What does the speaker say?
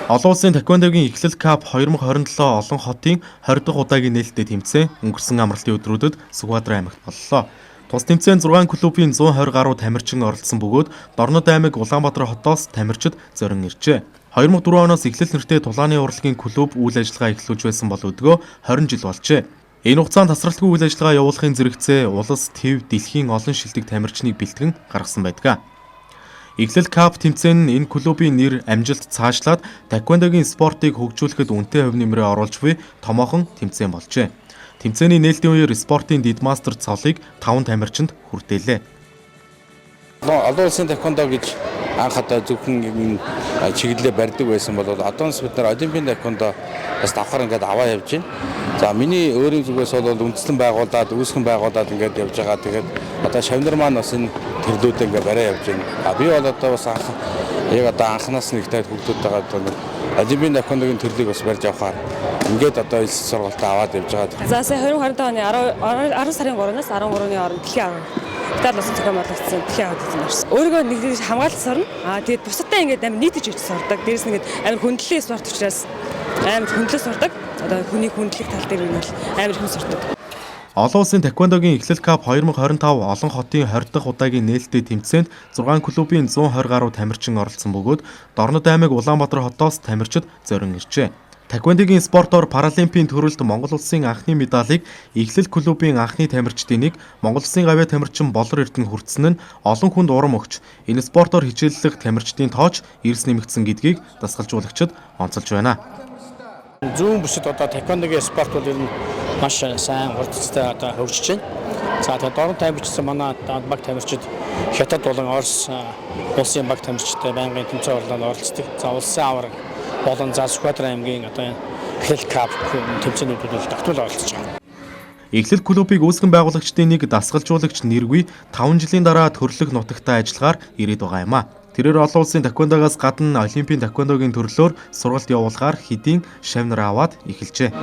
Олон улсын таквондогийн эхлэл кап 2027 олон хотын 20 дахь удаагийн нээлттэй тэмцээн өнгөрсөн амралтын өдрүүдэд Сүхбаатар аймагт боллоо. Тус тэмцээнд 6 клубын 120 гаруй тамирчин оролцсон бөгөөд Дорнод аймаг Улаанбаатар хотоос тамирчид зорин иржээ. 2004 оноос эхлэл нэртэй Тулааны урлагийн клуб үйл ажиллагаа эхлүүлж байсан бол өдгөө 20 жил болжээ. Энэ хугацаанд тасралтгүй үйл ажиллагаа явуулахын зэрэгцээ улс, төв, дэлхийн олон шилдэг тамирчныг бэлтгэн гаргасан байдаг. Эхлэл кап тэмцээн нь энэ клубын нэр амжилт цаашлаад таквондогийн спортыг хөгжүүлэхэд үнэтэй хувь нэмрээ оруулж буй томоохон тэмцээн болжээ. Тэмцээний нээлтийн үеэр спортын дид мастер цолыг 5 тамирчинд хүртээлээ. Олон улсын таквондо гэж анх одоо зөвхөн чиглэлээ барьдаг байсан бол одоос бид нар олимпийн таквондо бас давхар ингээд аваа явж байна. За миний өөрийн зүгээс бол үндэслэн байгуулад, үүсгэн байгуулад ингээд явж байгаа. Тэгээд одоо шавнар маань бас энэ төрлүүдээ ингээд барай явж байна. Би бол одоо бас анханаас нь ихтэй хөгжөөд байгаа олимпийн таквондогийн төрлийг бас барьж авахаар ингээд одоо их сургалтаа аваад явж байгаа. За сая 2025 оны 10 сарын 3-наас 13-ны хооронд дэлхийн Итали улсын зохион байгуулагдсан дэлхийн аваад үзэн орсон. Өөрийгөө нэг хамгаалалт сорно. Тэгээд бусадтай ингээд амар нийтж ич сурдаг. Дээрээс нь ингээд амар хүндлэлийн спорт учраас амар хүндлээ сурдаг. Одоо хүний хүндлэх тал дээр нь бол амар хүн сурдаг. Олон улсын таквондогийн эхлэл кап 2025 олон хотын 20 дахь удаагийн нээлттэй тэмцээнд 6 клубын 120 гаруй тамирчин оролцсон бөгөөд Дорнод аймаг Улаанбаатар хотоос тамирчид зорин иржээ. Таквондогийн спортоор Паралимпийн төрөлд Монгол улсын анхны медалийг эхлэл клубын анхны тамирчдын нэг Монгол улсын гавьяа тамирчин Болор Эрдэнэ хүртсэн нь олон хүнд урам өгч энэ спортоор хичээллэх тамирчдын тооч эрс нэмэгдсэн гэдгийг дасгалжуулагчид онцолж байна. Зүүн бүсэд одоо таквондогийн спорт бол ер нь маш сайн хурцтай одоо хөгжиж байна. За тэгээд дорн тамирчсан манай баг тамирчид Хятад болон Орос улсын баг тамирчтай байнгын тэмцээн хурлаанд оролцдог. За улсын аварга болон Сүхбаатар аймгийн одоо эхлэл кап тэмцээнүүдэд бол тогтмол оролцож байгаа. Эхлэл клубыг үүсгэн байгуулагчдын нэг дасгалжуулагч Нэргүй 5 жилийн дараа төрлөх нутагтаа ажиллагаар ирээд байгаа юм а. Тэрээр олон улсын таквондогоос гадна олимпийн таквондогийн төрлөөр сургалт явуулахаар хэдийн шавнар аваад эхэлжээ.